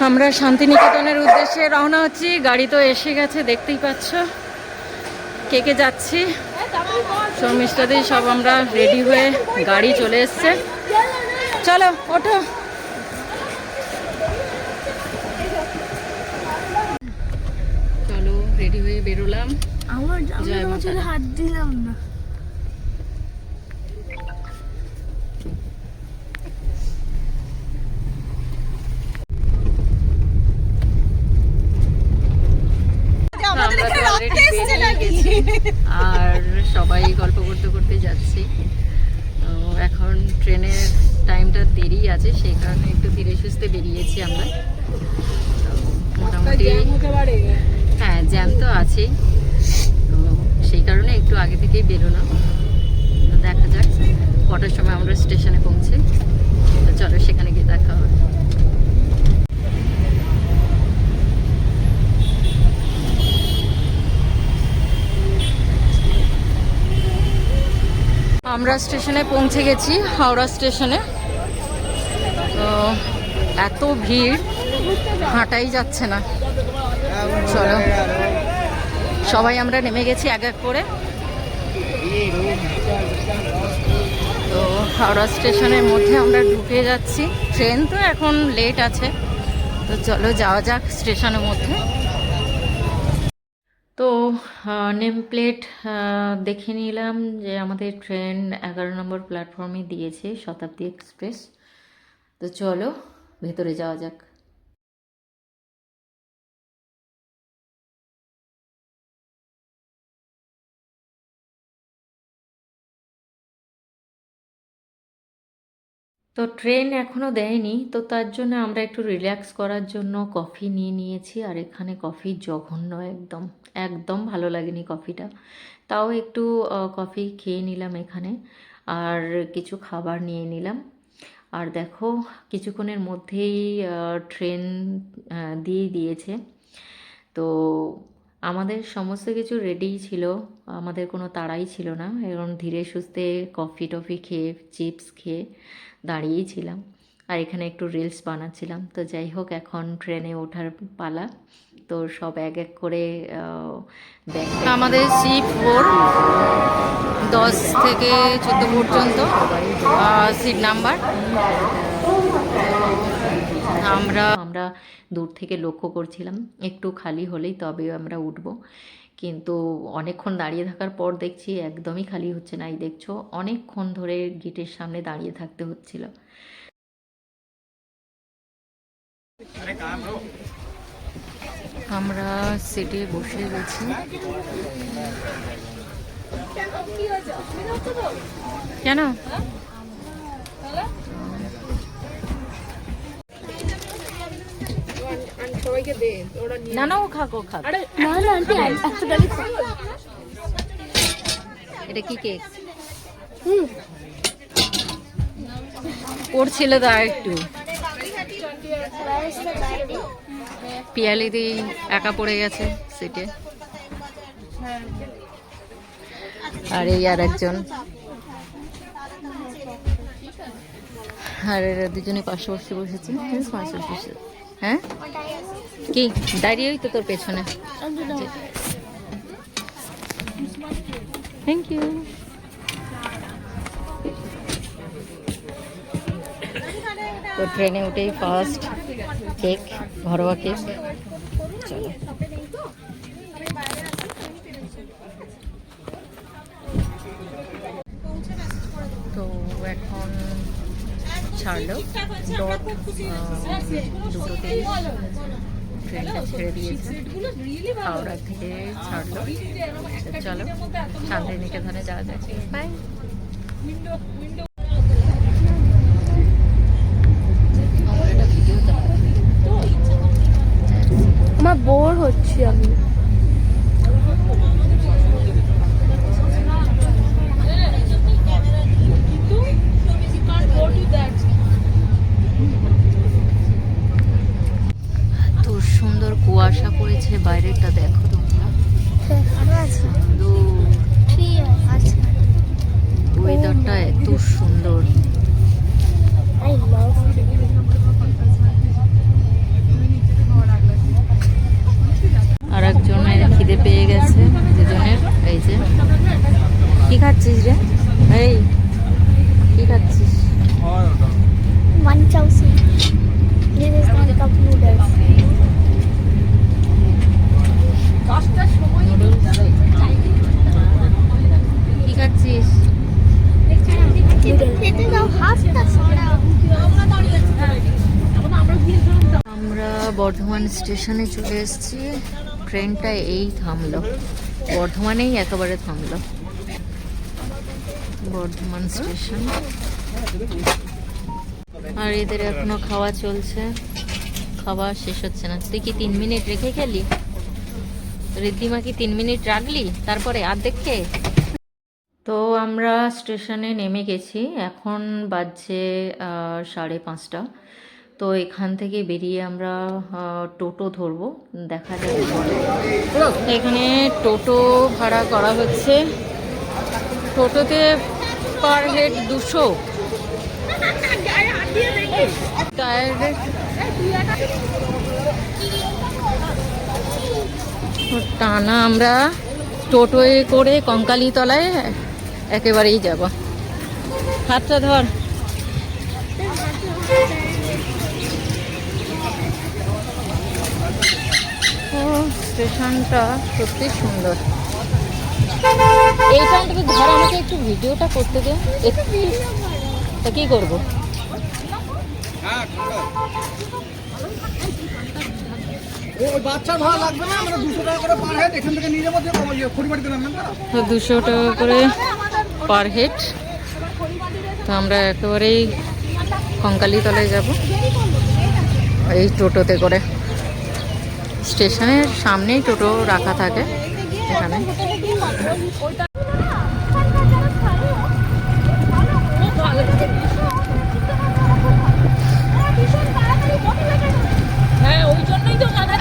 আমরা শান্তিনিকেতনের উদ্দেশ্যে রওনা হচ্ছি। গাড়ি তো এসে গেছে, দেখতেই পাচ্ছ। কে কে যাচ্ছি, শর্মিষ্ঠাদি সব আমরা রেডি হয়ে, গাড়ি চলে এসছে। চলো ওঠো। চলো রেডি হয়ে বেরোলাম। জয় মাতা। হাত দিলাম না। আর সবাই গল্প করতে করতে যাচ্ছি। এখন ট্রেনের টাইমটা দেরি আছে, সেই কারণে একটু ধীরে সুস্থে বেরিয়েছি আমরা। মোটামুটি হ্যাঁ, জ্যাম তো আছেই, তো সেই কারণে একটু আগে থেকেই বেরোনো। দেখা যাক কটার সময় আমরা স্টেশনে পৌঁছে। তো চলো সেখানে গিয়ে দেখা হবে। আমরা স্টেশনে পৌঁছে গেছি, হাওড়া স্টেশনে। তো এত ভিড়, হাঁটাই যাচ্ছে না। চলো সবাই আমরা নেমে গেছি এক এক করে। তো হাওড়া স্টেশনের মধ্যে আমরা ঢুকে যাচ্ছি। ট্রেন তো এখন লেট আছে, তো চলো যাওয়া যাক স্টেশনের মধ্যে। তো নেম প্লেট দেখে নিলাম যে আমাদের ট্রেন 11 নম্বর প্ল্যাটফর্মে দিয়েছে, শতাব্দী এক্সপ্রেস। তো চলো ভেতরে যাওয়া যাক। তো ট্রেন এখনও দেয়নি, তো তার জন্য আমরা একটু রিল্যাক্স করার জন্য কফি নিয়ে নিয়েছি। আর এখানে কফি জঘন্য, একদম একদম ভালো লাগেনি কফিটা। তাও একটু কফি খেয়ে নিলাম এখানে, আর কিছু খাবার নিয়ে নিলাম। আর দেখো কিছুক্ষণের মধ্যেই ট্রেন দিয়ে দিয়েছে। তো আমাদের সমস্ত কিছু রেডিই ছিল, আমাদের কোনো তাড়াই ছিল না। এবং ধীরে সুস্থে কফি টফি খেয়ে, চিপস খেয়ে দাঁড়িয়েই ছিলাম। আর এখানে একটু রিলস বানাচ্ছিলাম। তো যাই হোক, এখন ট্রেনে ওঠার পালা। তো সব এক এক করে ব্যাগ। আমাদের সিট 4, 10 থেকে 14 পর্যন্ত সিট নাম্বার। আমরা দূর থেকে লক্ষ্য করছিলাম একটু খালি হলেই তবে আমরা উঠব, কিন্তু অনেকক্ষণ দাঁড়িয়ে থাকার পর দেখছি একদমই খালি হচ্ছে না। এই দেখছো, অনেকক্ষণ ধরে গেটের সামনে দাঁড়িয়ে থাকতে হচ্ছিল। আমরা সিটে বসে গেছি। কেন না না, ও খাক, ও খাক। এটা কি কেক করছিল তা একটু পিয়ালি দিয়ে একা পড়ে গেছে সিটে। আর এই আর একজন, আর এরা দুজনে পাশাপাশি বসেছে। হ্যাঁ কি দাঁড়িয়ে তো তোর পেছনে। Thank you. তো ট্রেনে উঠেই ফার্স্ট কেক, ঘরোয়া কেক। চলো তো এখন ছাড়লো দুটোতে ট্রেনটা ছেড়ে দিয়েছে, হাওড়া থেকে ছাড়লো। চলো শান্তিনিকেতনে যাওয়া যাক। বাই। আমার বোর হচ্ছি আমি। এত সুন্দর কুয়াশা পড়েছে, বাইরেটা দেখো তোমরা। ওয়েদারটা এত সুন্দর। বর্ধমান স্টেশনে চলে এসেছি। ট্রেনটা এই থামলো, বর্ধমানেই একেবারে থামলো। বর্ধমান স্টেশন। আর এদের এখনো খাওয়া চলছে, খাওয়া শেষ হচ্ছে না। তুই কি 3 মিনিট রেখে গেলি? ঋদ্ধিমা কি 3 মিনিট রাখলি তারপরে অর্ধেক খেয়ে? তো আমরা স্টেশনে নেমে গেছি, এখন বাজছে 5:30। তো এখান থেকে বেরিয়ে আমরা টোটো ধরবো, দেখা যাবে। এখানে টোটো ভাড়া করা হচ্ছে, টোটোতে পার হেড 200 টানা। আমরা টোটোয় করে কঙ্কালীতলায় একেবারেই যাব। হাতটা ধর। ও স্টেশনটা সত্যি সুন্দর। এইটা অন্তত ধর, আমাকে একটু ভিডিওটা করতে দে। তা কি করবো? বাচ্চা ভাড়া লাগবে না, আমরা 200 টাকা করে পার হেড এখান থেকে নিয়ে যাবো। পরিবারকে দিলাম না, 200 টাকা করে পার হেড। তো আমরা একেবারেই কঙ্কালীতলায় যাব এই টোটোতে করে। স্টেশনের সামনেই টোটো রাখা থাকে এখানে।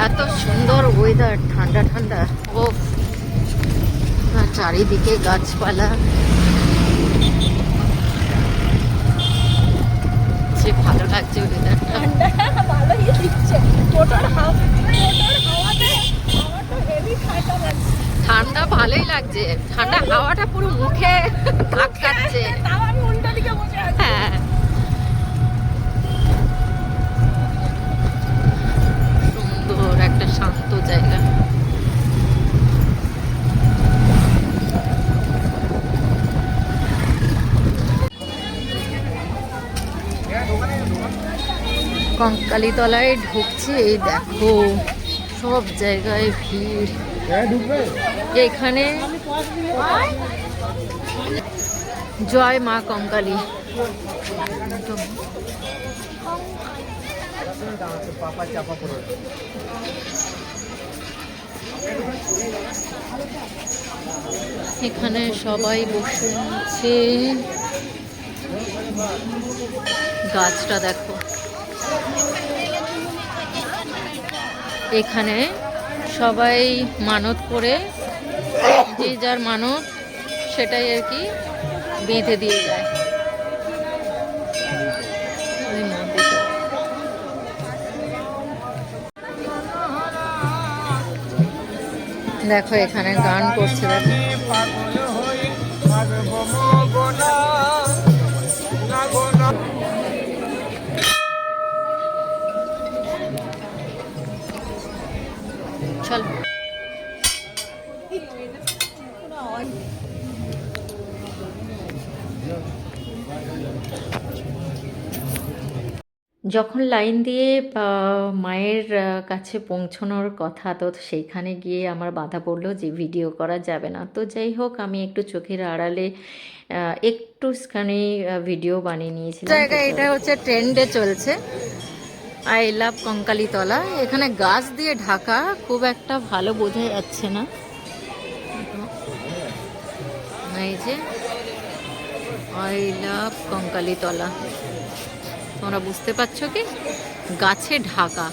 এত সুন্দর ওয়েদার, ঠান্ডা ঠান্ডা। ও চারিদিকে গাছপালা, যে ভালো লাগছে ওয়েদারটা। ঠান্ডা ভালোই লাগছে, ঠান্ডা হাওয়াটা পুরো মুখে ধাক্কাচ্ছে। হ্যাঁ, সুন্দর একটা শান্ত জায়গা। কঙ্কালীতলায় ঢুকছি, এই দেখো সব জায়গায় ভিড়। এখানে জয় মা কঙ্কালী। এখানে সবাই বসে আছে। গাছটা দেখো। এখানে সবাই মানত করে, যে যার মানত সেটাই আর কি বেঁধে দিয়ে যায়। ওই মন্দিরটা দেখো, এখানে গান করছে। দেখো চল। যখন লাইন দিয়ে মায়ের কাছে পৌঁছানোর কথা, তো সেইখানে গিয়ে আমার বাধা পড়লো যে ভিডিও করা যাবে না। তো যাই হোক, আমি একটু চোখের আড়ালে একটুখানি ভিডিও বানিয়ে নিয়েছিলাম। জায়গা এটা হচ্ছে ট্রেন্ডে চলছে, আই লাভ কঙ্কালীতলা। এখানে গাছ দিয়ে ঢাকা, খুব একটা ভালো বোঝা যাচ্ছে না। এই যে আই লাভ কঙ্কালীতলা, তোমরা বুঝতে পারছো কি? গাছে ঢাকা।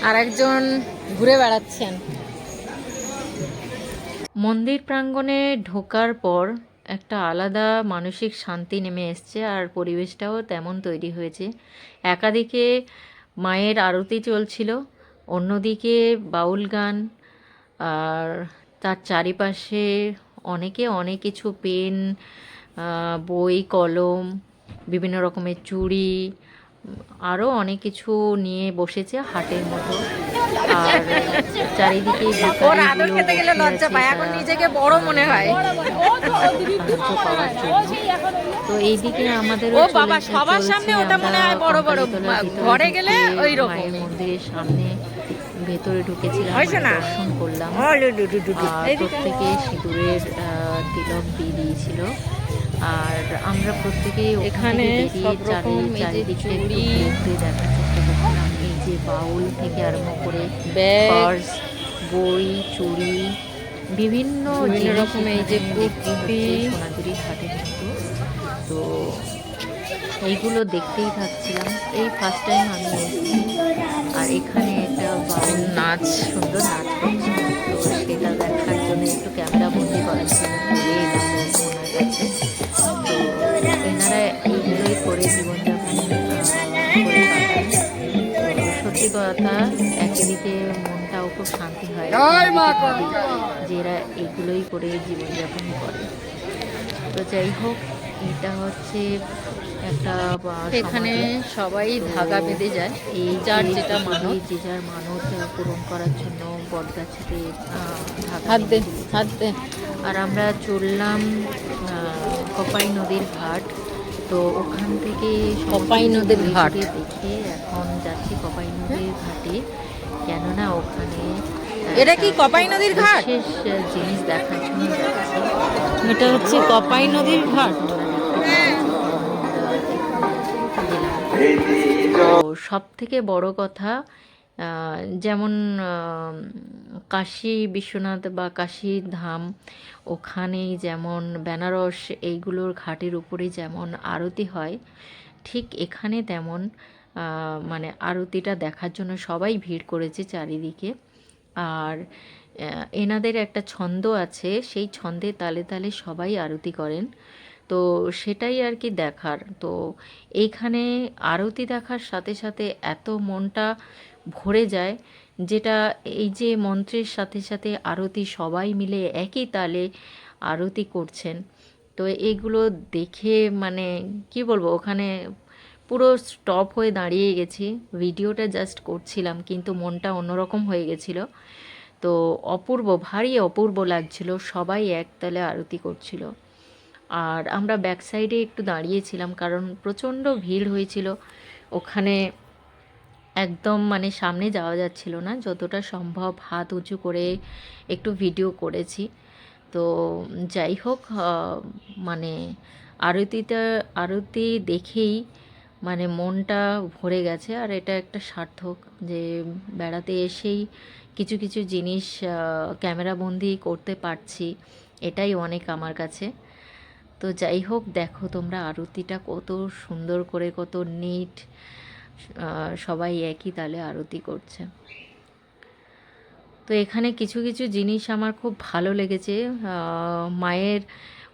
আর একজন ঘুরে বেড়াচ্ছেন। মন্দির প্রাঙ্গণে ঢোকার পর একটা আলাদা মানসিক শান্তি নেমে এসছে, আর পরিবেশটাও তেমন তৈরি হয়েছে। একাদিকে মায়ের আরতি চলছিল, অন্যদিকে বাউল গান, আর তার চারিপাশে অনেকে অনেক কিছু পেন, বই, কলম, বিভিন্ন রকমের চুড়ি, আরও অনেক কিছু নিয়ে বসেছে হাটের মতো। আর চারিদিকে নিজেকে বড় মনে হয় পাওয়ার জন্য। তো এইদিকে আমাদের ও বাবা, সবার সামনে ওটা মনে হয় বড় বড়, ঘরে গেলে ওই রকম মায়ের মন্দিরের সামনে ভেতরে ঢুকেছিলাম, হয়েছে না? দর্শন করলাম। ও লু লু লু লু লু। আর প্রত্যেকে সিঁদুরের তিলক দিয়ে দিয়েছিল। আর আমরা প্রত্যেকেই এখানে সব রকম এই যে চারিদিকে একটু চুড়ি, ঘুরতে দেখার চেষ্টা করছিলাম। এই যে বাউল থেকে আরম্ভ করে ব্যাগ, পার্স, বই, চুড়ি, বিভিন্ন বিভিন্ন জিনিস রকম এই যে এখানে বিক্রি কুর্তি। হচ্ছে সোনাঝুরি ঘাটে কিন্তু। তো এইগুলো দেখতেই থাকছিলাম। এই ফার্স্ট টাইম আমি এসেছি। আর এখানে একটা বাউল নাচ। সুন্দর নাচ করছে, তো সেটা দেখার জন্য একটু ক্যামেরা বন্দি করার জন্য চলে এলাম ওনার কাছে। তো এনারা এইগুলোই করে জীবনযাপন করে কাটান। তো সত্যি কথা, একদিকে মনটাও খুব শান্তি হয় জয় মা যে এরা এইগুলোই করে জীবনযাপন করে। তো যাই হোক, এটা হচ্ছে একটা এখানে সমাজে সবাই তো ধাগা বেঁধে যায়, এই যার যে যেটা মানত। যে যার মানত পূরণ করার জন্য বটগাছিতে ধাগা হাত দে, বেঁধে দিয়েছে। হাত দে। আর আমরা চললাম কপাই নদীর ঘাট। তো ওখান থেকে সমস্ত কপাই কিছু নদীর ঘুরে ঘাট। ফিরে দেখে এখন যাচ্ছি কপাই নদীর ঘাটে, কেননা ওখানে এটা কি একটা কপাই নদীর ঘাট? বিশেষ জিনিস দেখার জন্য যাচ্ছি। এটা হচ্ছে কপাই নদীর ঘাট। তো সব থেকে বড় কথা, যেমন কাশী বিশ্বনাথ বা কাশী ধাম, ওখানেই যেমন বেনারস এইগুলোর ঘাটের উপরে যেমন আরতি হয়, ঠিক এখানে তেমন মানে আরতিটা দেখার জন্য সবাই ভিড় করেছে চারিদিকে। আর এনাদের একটা ছন্দ আছে, সেই ছন্দে তালে তালে সবাই আরতি করেন। তো সেটাই আর কি দেখার। তো এইখানে আরতি দেখার সাথে সাথে এত মনটা ভরে যায়, যেটা এই যে মন্ত্রের সাথে সাথে আরতি সবাই মিলে একই তালে আরতি করছেন। তো এগুলো দেখে মানে কি বলবো, ওখানে পুরো স্টপ হয়ে দাঁড়িয়ে গেছি। ভিডিওটা জাস্ট করছিলাম, কিন্তু মনটা অন্যরকম হয়ে গেছিলো। তো অপূর্ব, ভারী অপূর্ব লাগছিল, সবাই একতালে আরতি করছিল। আর আমরা ব্যাক সাইডে একটু দাঁড়িয়েছিলাম, কারণ প্রচণ্ড ভিড় হয়েছিল ওখানে, একদম মানে সামনে যাওয়া যাচ্ছিল না। যতটা সম্ভব হাত উঁচু করে একটু ভিডিও করেছি। তো যাই হোক, মানে আরতি দেখেই মানে মনটা ভরে গেছে। আর এটা একটা সার্থক যে বেড়াতে এসেই কিছু কিছু জিনিস ক্যামেরাবন্দি করতে পারছি, এটাই অনেক আমার কাছে। তো যাই হোক, দেখো তোমরা আরতিটা কত সুন্দর করে, কত নিট, সবাই একই তালে আরতি করছে। তো এখানে কিছু কিছু জিনিস আমার খুব ভালো লেগেছে। মায়ের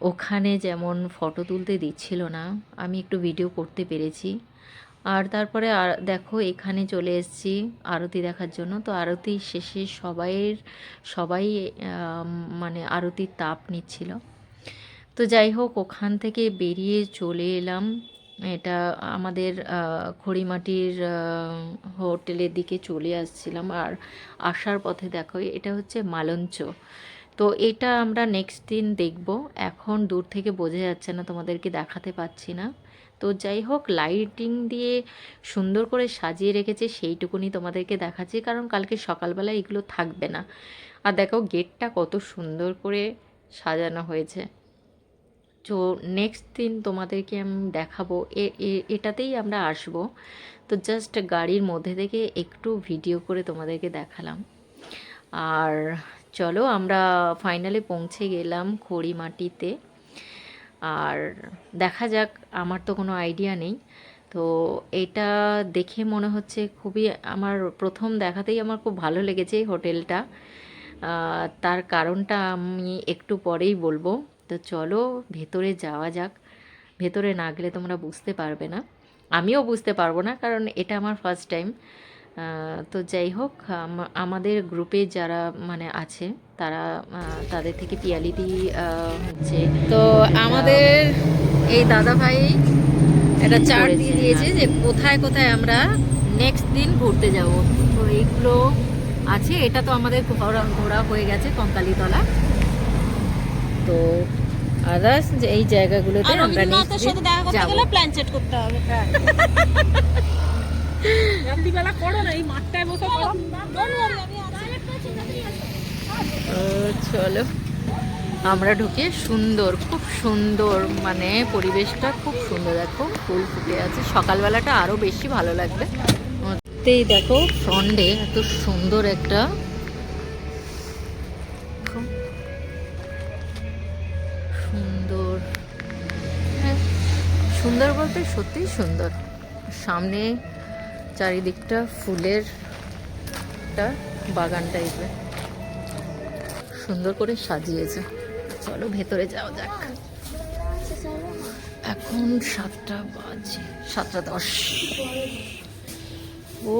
ওখানে যেমন ফটো তুলতে দিচ্ছিল না, আমি একটু ভিডিও করতে পেরেছি। আর তারপরে আর দেখো, এখানে চলে এসেছি আরতি দেখার জন্য। তো আরতি শেষে সবাই মানে আরতির তাপ নিচ্ছিল। তো যাই হোক, ওখান থেকে বেরিয়ে চলে এলাম। এটা আমাদের খড়িমাটির হোটেলের দিকে চলে আসছিলাম। আর আসার পথে দেখো, এটা হচ্ছে মালঞ্চ। তো এটা আমরা নেক্সট দিন দেখব। এখন দূর থেকে বোঝা যাচ্ছে না, তোমাদেরকে দেখাতে পাচ্ছি না। তো যাই হোক, লাইটিং দিয়ে সুন্দর করে সাজিয়ে রেখেছে, সেইটুকুনি তোমাদেরকে দেখাচ্ছি, কারণ কালকে সকালবেলা এগুলো থাকবে না। আর দেখো গেটটা কত সুন্দর করে সাজানো হয়েছে। তো নেক্সট দিন তোমাদেরকে আমি দেখাবো, এটাতেই আমরা আসব। তো জাস্ট গাড়ির মধ্যে থেকে একটু ভিডিও করে তোমাদেরকে দেখালাম। আর চলো, আমরা ফাইনালি পৌঁছে গেলাম খড়িমাটিতে। আর দেখা যাক, আমার তো কোনো আইডিয়া নেই। তো এটা দেখে মনে হচ্ছে খুবই, আমার প্রথম দেখাতেই আমার খুব ভালো লেগেছে এই হোটেলটা। তার কারণটা আমি একটু পরেই বলবো। তো চলো ভেতরে যাওয়া যাক। ভেতরে না গেলে তোমরা বুঝতে পারবে না, আমিও বুঝতে পারবো না, কারণ এটা আমার ফার্স্ট টাইম। তো যাই হোক, আমাদের গ্রুপে যারা মানে আছে, তারা তাদের থেকে পিয়ালিদি হচ্ছে। তো আমাদের এই দাদা ভাই একটা চার্ট করেছে, দিয়ে দিয়েছে যে কোথায় কোথায় আমরা নেক্সট দিন ঘুরতে যাব। তো এইগুলো আছে, এটা তো আমাদের ঘোরা হয়ে গেছে কঙ্কালীতলা। তো আদার্স যে এই জায়গাগুলোতে আর আমরা রবীন্দ্রনাথের সাথে দেখা করতে যাবো। গেলে প্ল্যান সেট করতে হবে। রাত্রিবেলা করো না, এই মাঠটায় বসে করো। তো চলো আমরা ঢুকে সুন্দর, খুব সুন্দর, মানে পরিবেশটা খুব সুন্দর। দেখো ফুল ফুটে আছে, সকালবেলাটা আরো বেশি ভালো লাগবে। এই দেখো ফ্রন্টে এত সুন্দর একটা সুন্দর, হ্যাঁ সুন্দর বলতে সত্যিই সুন্দর। সামনে চারিদিকটা ফুলের একটা বাগান টাইপের সুন্দর করে সাজিয়েছে। চলো ভেতরে যাওয়া যাক। এখন 7টা বাজে, 7:10। ও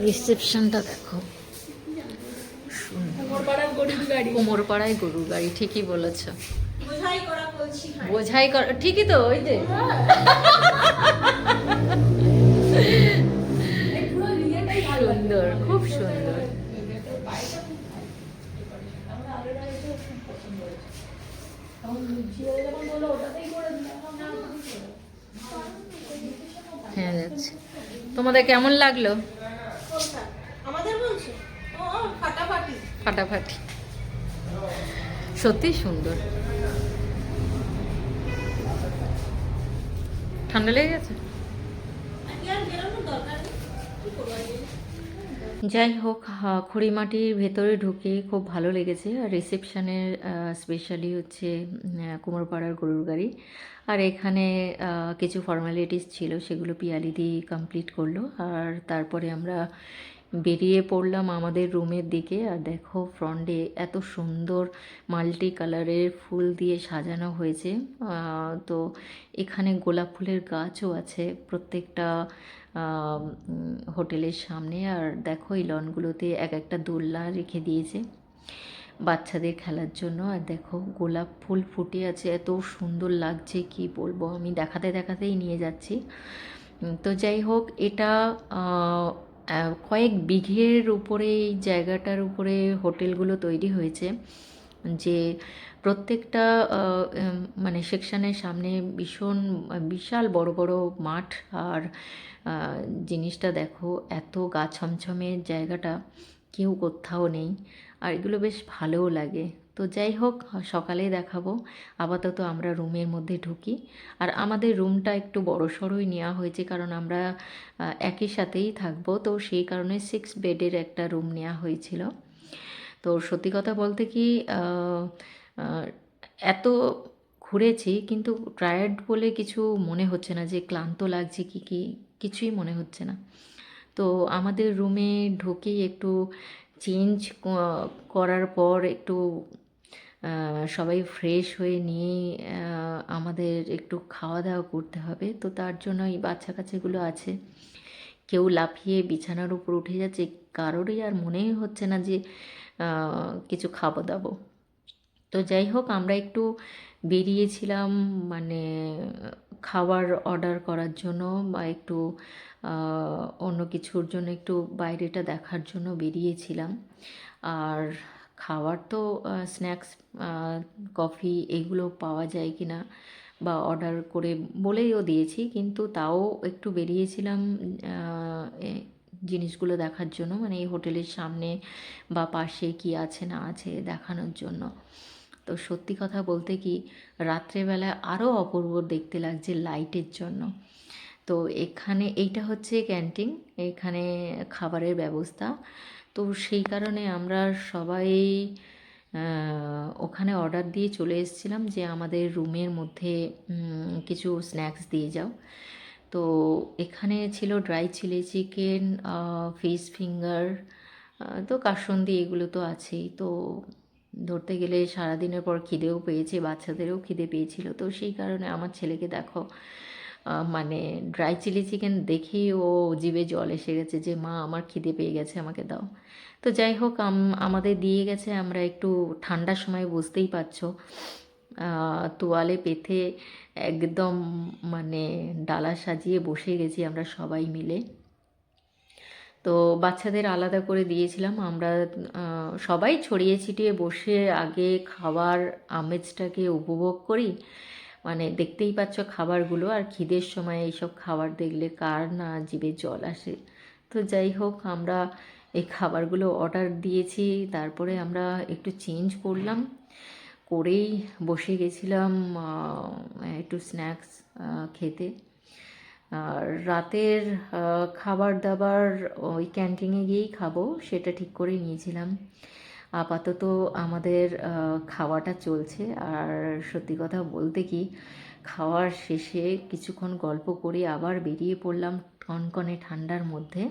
রিসেপশনটা দেখো, কোমরপাড়ায় গরুর গাড়ি, ঠিকই বলেছ। বোঝাই করা, ঠিকই তো, ওই যে সুন্দর, খুব সুন্দর। হ্যাঁ যাচ্ছে। তোমাদের কেমন লাগলো? ফাটাফাটি, সত্যি সুন্দর। ঠান্ডা লেগে গেছে? যাই হোক, খড়িমাটির ভেতরে ঢুকে খুব ভালো লেগেছে। আর রিসেপশনের স্পেশালি হচ্ছে কুমারপাড়ার গরুর গাড়ি। আর এখানে কিছু ফর্মালিটিস ছিল, সেগুলো পিয়ালি দিয়ে কমপ্লিট করলো। আর তারপরে আমরা বেরিয়ে পড়লাম আমাদের রুমের দিকে। আর দেখো ফ্রন্টে এত সুন্দর মাল্টি কালারের ফুল দিয়ে সাজানো হয়েছে। তো এখানে গোলাপ ফুলের গাছও আছে প্রত্যেকটা হোটেলের সামনে। আর দেখো এই লনগুলোতে এক একটা দোলনা রেখে দিয়েছে বাচ্চাদের খেলার জন্য। আর দেখো গোলাপ ফুল ফুটে আছে, এত সুন্দর লাগছে কি বলবো, আমি দেখাতে দেখাতেই নিয়ে যাচ্ছি। তো যাই হোক, এটা কয়েক বিঘের উপরে এই জায়গাটার উপরে হোটেলগুলো তৈরি হয়েছে, যে প্রত্যেকটা মানে সেকশনের সামনে ভীষণ বিশাল বড় বড় মাঠ। আর জিনিসটা দেখো, এত গা ছমছমে জায়গাটা কেউ কোথাও নেই। আর এগুলো বেশ ভালোও লাগে। তো যাই হোক, সকালেই দেখাবো। আপাতত আমরা রুমের মধ্যে ঢুকি। আর আমাদের রুমটা একটু বড়সড়ই নেওয়া হয়েছে, কারণ আমরা একই সাথেই থাকবো, তো সেই কারণে 6 বেডের একটা রুম নেওয়া হয়েছিল। তো সত্যি কথা বলতে কি, এত ঘুরেছি কিন্তু টায়ার্ড বলে কিছু মনে হচ্ছে না, যে ক্লান্ত লাগছে কি কিছুই মনে হচ্ছে না। তো আমাদের রুমে ঢুকেই একটু চেঞ্জ করার পর একটু সবাই ফ্রেশ হয়ে নিয়ে আমাদের একটু খাওয়া দাওয়া করতে হবে। তো তার জন্য এই বাচ্চা কাচ্চাগুলো আছে, কেউ লাফিয়ে বিছানার উপর উঠে যাচ্ছে, কারোরই আর মনেই হচ্ছে না যে কিছু খাবো দাবো। তো যাই হোক, আমরা একটু বেরিয়েছিলাম মানে খাবার অর্ডার করার জন্য, বা একটু অন্য কিছুর জন্য একটু বাইরেটা দেখার জন্য বেরিয়েছিলাম। আর খাবার তো স্ন্যাক্স, কফি এগুলো পাওয়া যায় কি না বা অর্ডার করে বলেইও দিয়েছি, কিন্তু তাও একটু বেরিয়েছিলাম জিনিসগুলো দেখার জন্য, মানে এই হোটেলের সামনে বা পাশে কি আছে না আছে দেখানোর জন্য। তো সত্যি কথা বলতে কি, রাত্রেবেলা আরও অপূর্ব দেখতে লাগছে লাইটের জন্য। তো এখানে এইটা হচ্ছে ক্যান্টিন, এখানে খাবারের ব্যবস্থা। তো সেই কারণে আমরা সবাই ওখানে অর্ডার দিয়ে চলে এসেছিলাম যে আমাদের রুমের মধ্যে কিছু স্ন্যাক্স দিয়ে যাও। তো এখানে ছিল dry chilli chicken, fish finger, তো কাসুন্দি, এগুলো তো আছেই। তো ধরতে গেলে সারাদিনের পর খিদেও পেয়েছে, বাচ্চাদেরও খিদে পেয়েছিল। তো সেই কারণে আমার ছেলেকে দেখো, মানে ড্রাই চিলি চিকেন দেখেই ও জিভে জল এসে গেছে, যে মা আমার খিদে পেয়ে গেছে, আমাকে দাও। তো যাই হোক, আমাদের দিয়ে গেছে। আমরা একটু ঠান্ডার সময়, বুঝতেই পারছো, তোয়ালে পেতে একদম মানে ডালা সাজিয়ে বসে গেছি আমরা সবাই মিলে। তো বাচ্চাদের আলাদা করে দিয়েছিলাম। আমরা সবাই ছড়িয়ে ছিটিয়ে বসে আগে খাওয়ার আমেজটাকে উপভোগ করি। মানে দেখতেই পাচ্ছ খাবারগুলো, আর খিদের সময় এইসব খাবার দেখলে কার না জিভে জল আসে। তো যাই হোক, আমরা এই খাবারগুলো অর্ডার দিয়েছি, তারপরে আমরা একটু চেঞ্জ করলাম, করেই বসে গেছিলাম একটু স্ন্যাক্স খেতে। আর রাতের খাবার দাবার ওই ক্যান্টিনে গিয়েই খাবো সেটা ঠিক করে নিয়েছিলাম। আপাতত আমাদের খাওয়াটা চলছে। আর সত্যি কথা বলতে কি, খাওয়ার শেষে কিছুক্ষণ গল্প করে আবার বেরিয়ে পড়লাম কনকনে ঠান্ডার মধ্যে,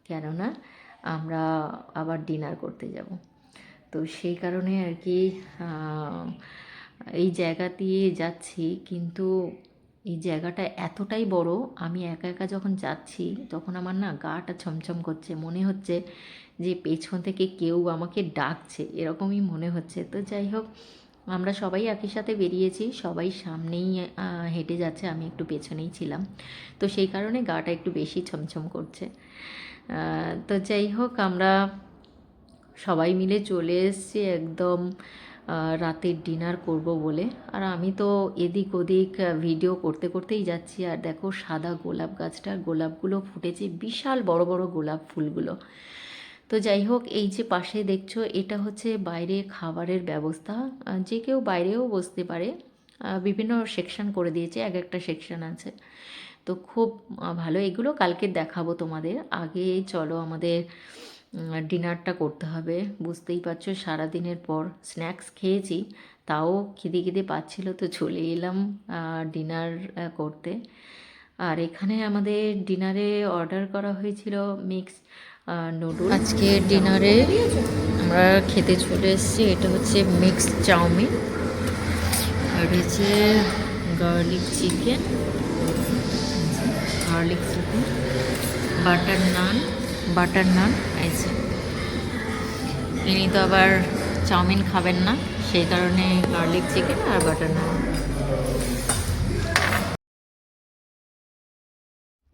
কেননা আমরা আবার ডিনার করতে যাব। তো সেই কারণে আর কি এই জায়গা দিয়ে যাচ্ছি, কিন্তু এই জায়গাটা এতটাই বড়, আমি একা একা যখন যাচ্ছি তখন আমার না গাটা ছমছম করছে, মনে হচ্ছে যে পেছন থেকে কেউ আমাকে ডাকছে, এরকমই মনে হচ্ছে। তো যাই হোক, আমরা সবাই একই সাথে বেরিয়েছি, সবাই সামনেই হেঁটে যাচ্ছে, আমি একটু পেছনেই ছিলাম, তো সেই কারণে গাটা একটু বেশি ছমছম করছে। তো যাই হোক, আমরা সবাই মিলে চলে এসেছি একদম রাতের ডিনার করব বলে। আর আমি তো এদিক ওদিক ভিডিও করতে করতেই যাচ্ছি। আর দেখো সাদা গোলাপ গাছটা, গোলাপগুলো ফুটেছে, বিশাল বড় বড় গোলাপ ফুলগুলো। তো যাই হোক, এই যে পাশে দেখছো, এটা হচ্ছে বাইরে খাবারের ব্যবস্থা, যে কেউ বাইরেও বসতে পারে, বিভিন্ন সেকশন করে দিয়েছে, এক একটা সেকশন আছে। তো খুব ভালো, এগুলো কালকে দেখাবো তোমাদের। আগে চলো আমাদের ডিনারটা করতে হবে। বুঝতেই পারছো সারাদিনের পর স্ন্যাক্স খেয়েছি, তাও খিদে খিদে পাচ্ছিল, তো চলে এলাম ডিনার করতে। আর এখানে আমাদের ডিনারে অর্ডার করা হয়েছিল মিক্স নুডলস। আজকে ডিনারে আমরা খেতে চলে এসেছি, এটা হচ্ছে মিক্স চাউমিন, আর হচ্ছে গার্লিক চিকেন, বাটার নান আছে। ইনি তো আবার চাউমিন খাবেন না, সেই কারণে গার্লিক চিকেন আর বাটার নান।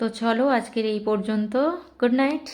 তো চলো আজকের এই পর্যন্ত, গুড নাইট।